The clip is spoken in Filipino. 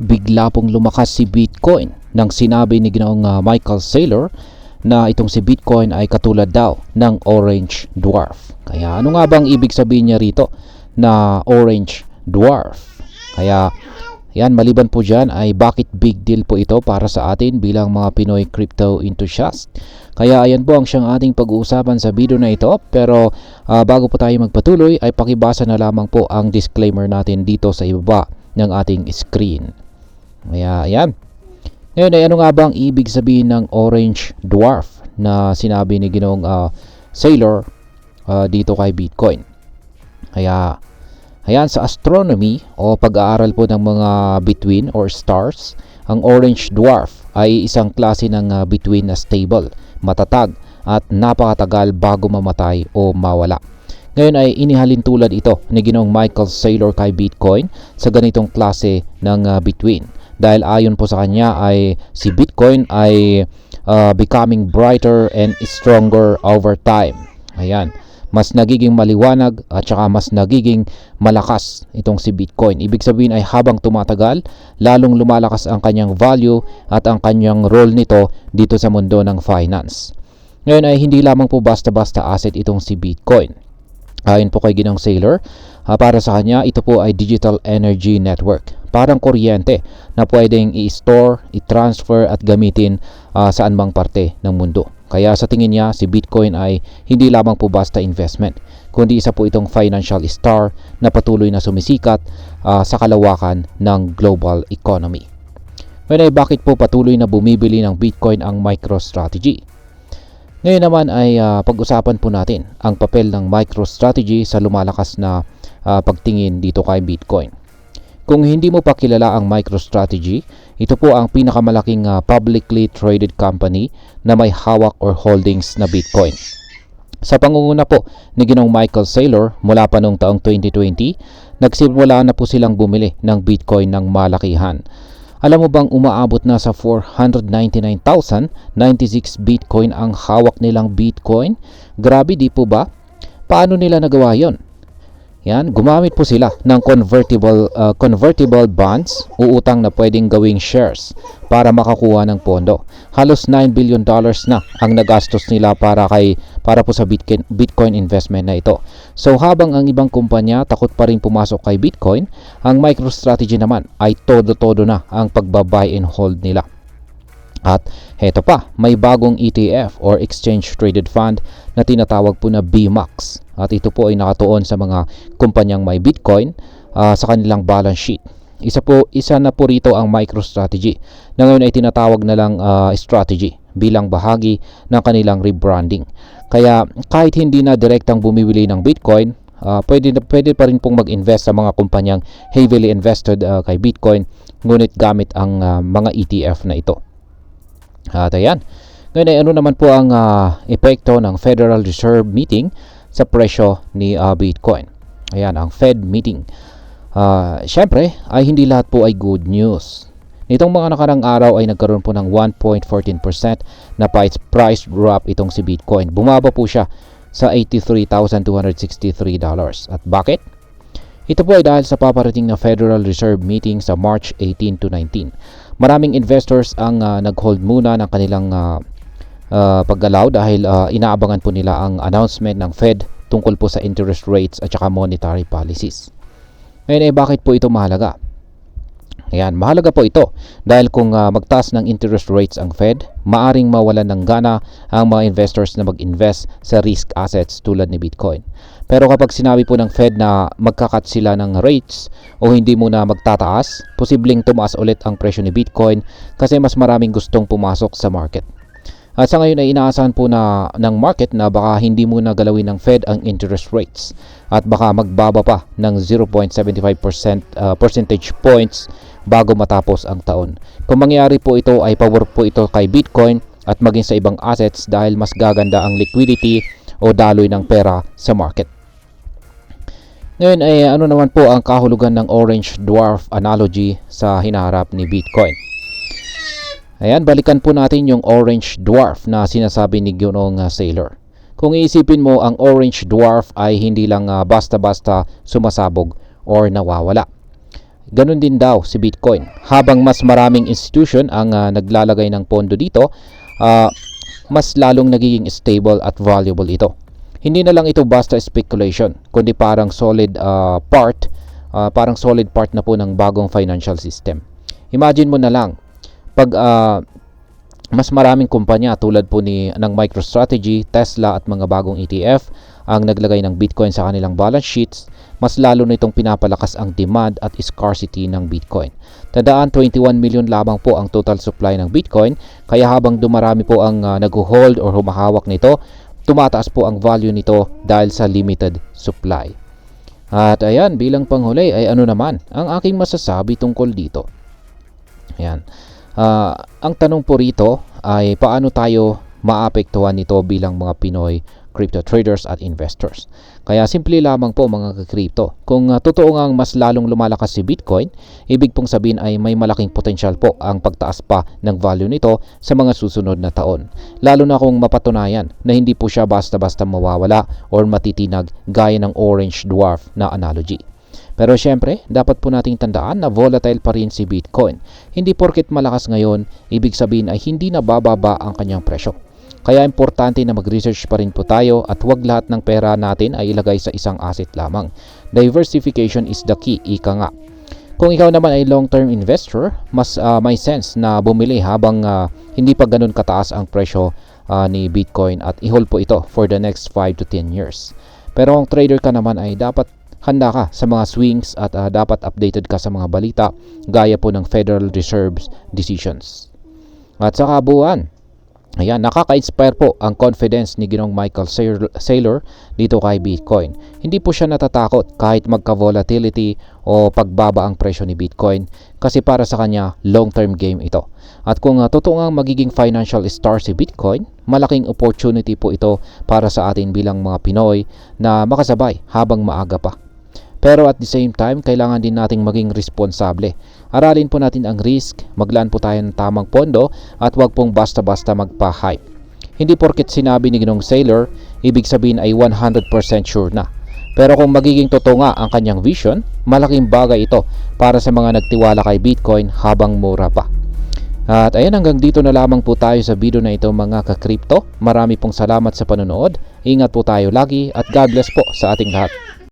bigla pong lumakas si Bitcoin nang sinabi ni Ginoong Michael Saylor na itong si Bitcoin ay katulad daw ng orange dwarf. Kaya ano nga bang ibig sabihin niya rito na orange dwarf? Kaya yan, maliban po dyan ay bakit big deal po ito para sa atin bilang mga Pinoy crypto enthusiast. Kaya ayan po ang siyang ating pag-uusapan sa video na ito. Pero bago po tayo magpatuloy ay pakibasa na lamang po ang disclaimer natin dito sa ibaba ng ating screen. Kaya ayan. Ngayon ay ano nga bang ibig sabihin ng orange dwarf na sinabi ni Ginoong Saylor dito kay Bitcoin? Kaya ayan, sa astronomy o pag-aaral po ng mga bituin or stars, ang orange dwarf ay isang klase ng bituin na stable, matatag at napakatagal bago mamatay o mawala. Ngayon ay inihalin tulad ito ni Ginoong Michael Saylor kay Bitcoin sa ganitong klase ng bituin. Dahil ayon po sa kanya ay si Bitcoin ay becoming brighter and stronger over time. Ayan, mas nagiging maliwanag at saka mas nagiging malakas itong si Bitcoin. Ibig sabihin ay habang tumatagal, lalong lumalakas ang kanyang value at ang kanyang role nito dito sa mundo ng finance. Ngayon ay hindi lamang po basta-basta asset itong si Bitcoin. Ayon po kay Ginoong Saylor, para sa kanya ito po ay digital energy network. Parang kuryente na pwedeng i-store, i-transfer at gamitin saan mang parte ng mundo. Kaya sa tingin niya, si Bitcoin ay hindi lamang po basta investment, kundi isa po itong financial star na patuloy na sumisikat sa kalawakan ng global economy. Ngayon ay bakit po patuloy na bumibili ng Bitcoin ang MicroStrategy? Ngayon naman ay pag-usapan po natin ang papel ng MicroStrategy sa lumalakas na pagtingin dito kay Bitcoin. Kung hindi mo pa kilala ang MicroStrategy, ito po ang pinakamalaking publicly traded company na may hawak or holdings na Bitcoin. Sa pangunguna po ni Ginoong Michael Saylor mula pa noong taong 2020, nagsimula na po silang bumili ng Bitcoin ng malakihan. Alam mo bang umaabot na sa 499,096 Bitcoin ang hawak nilang Bitcoin? Grabe, di po ba? Paano nila nagawa yon? Yan, gumamit po sila ng convertible bonds, uutang na pwedeng gawing shares para makakuha ng pondo. Halos $9 billion na ang nagastos nila para po sa Bitcoin investment na ito. So habang ang ibang kumpanya takot pa rin pumasok kay Bitcoin, ang MicroStrategy naman ay todo-todo na ang pagba-buy and hold nila. At heto pa, may bagong ETF or Exchange Traded Fund na tinatawag po na BMAX. At ito po ay nakatuon sa mga kumpanyang may Bitcoin sa kanilang balance sheet. Isa na po rito ang MicroStrategy na ngayon ay tinatawag na lang strategy bilang bahagi ng kanilang rebranding. Kaya kahit hindi na direktang bumibili ng Bitcoin, pwede pa rin pong mag-invest sa mga kumpanyang heavily invested kay Bitcoin, ngunit gamit ang mga ETF na ito. At ayan, ngayon ay ano naman po ang epekto ng Federal Reserve meeting sa presyo ni Bitcoin. Ayan, ang Fed meeting. Syempre, ay hindi lahat po ay good news. Nitong mga nakarang araw ay nagkaroon po ng 1.14% na price drop itong si Bitcoin. Bumaba po siya sa $83,263. At bakit? Ito po ay dahil sa paparating na Federal Reserve meeting sa March 18 to 19. Maraming investors ang nag-hold muna ng kanilang paggalaw dahil inaabangan po nila ang announcement ng Fed tungkol po sa interest rates at saka monetary policies. Ngayon ay bakit po ito mahalaga? Ayan, mahalaga po ito dahil kung magtaas ng interest rates ang Fed, maaring mawalan ng gana ang mga investors na mag-invest sa risk assets tulad ni Bitcoin. Pero kapag sinabi po ng Fed na magkakat sila ng rates o hindi muna magtataas, posibleng tumaas ulit ang presyo ni Bitcoin kasi mas maraming gustong pumasok sa market. At sa ngayon ay inaasahan po ng market na baka hindi muna galawin ng Fed ang interest rates at baka magbaba pa ng 0.75% percentage points bago matapos ang taon. Kung mangyari po ito ay pabor po ito kay Bitcoin at maging sa ibang assets dahil mas gaganda ang liquidity o daloy ng pera sa market. Ngayon ay ano naman po ang kahulugan ng orange dwarf analogy sa hinaharap ni Bitcoin? Ayan, balikan po natin yung orange dwarf na sinasabi ni Ginoong Saylor. Kung iisipin mo, ang orange dwarf ay hindi lang basta-basta sumasabog or nawawala. ganun din daw si Bitcoin. Habang mas maraming institution ang naglalagay ng pondo dito, mas lalong nagiging stable at valuable ito. Hindi na lang ito basta speculation, kundi parang solid part na po ng bagong financial system. Imagine mo na lang, pag mas maraming kumpanya tulad po ng MicroStrategy, Tesla at mga bagong ETF ang naglagay ng Bitcoin sa kanilang balance sheets, mas lalo na itong pinapalakas ang demand at scarcity ng Bitcoin. Tandaan, 21 million lamang po ang total supply ng Bitcoin, kaya habang dumarami po ang nag-hold or humahawak nito, tumataas po ang value nito dahil sa limited supply. At ayan, bilang panghuli ay ano naman ang aking masasabi tungkol dito. Ayan. Ang tanong po rito ay paano tayo maapektuhan nito bilang mga Pinoy crypto traders at investors. Kaya simple lamang po mga ka-crypto. Kung totoo ngang mas lalong lumalakas si Bitcoin, ibig pong sabihin ay may malaking potensyal po ang pagtaas pa ng value nito sa mga susunod na taon. Lalo na kung mapatunayan na hindi po siya basta-basta mawawala or matitinag gaya ng orange dwarf na analogy. Pero syempre, dapat po nating tandaan na volatile pa rin si Bitcoin. Hindi porket malakas ngayon, ibig sabihin ay hindi na bababa ang kanyang presyo. Kaya importante na mag-research pa rin po tayo at huwag lahat ng pera natin ay ilagay sa isang asset lamang. Diversification is the key, ika nga. Kung ikaw naman ay long-term investor, mas may sense na bumili habang hindi pa ganun kataas ang presyo ni Bitcoin at i-hold po ito for the next 5 to 10 years. Pero kung trader ka naman ay dapat handa ka sa mga swings at dapat updated ka sa mga balita gaya po ng Federal Reserve's decisions. At sa kabuuan, ayan, nakaka-inspire po ang confidence ni Ginoong Michael Saylor dito kay Bitcoin. Hindi po siya natatakot kahit magka-volatility o pagbaba ang presyo ni Bitcoin kasi para sa kanya long-term game ito. At kung totoo ngang magiging financial star si Bitcoin, malaking opportunity po ito para sa atin bilang mga Pinoy na makasabay habang maaga pa. Pero at the same time, kailangan din nating maging responsable. Aralin po natin ang risk, maglaan po tayo ng tamang pondo at huwag pong basta-basta magpa-hype. Hindi porket sinabi ni Ginoong Saylor, ibig sabihin ay 100% sure na. Pero kung magiging totoo nga ang kanyang vision, malaking bagay ito para sa mga nagtiwala kay Bitcoin habang mura pa. At ayan, hanggang dito na lamang po tayo sa video na ito mga ka-crypto. Marami pong salamat sa panonood. Ingat po tayo lagi at God bless po sa ating lahat.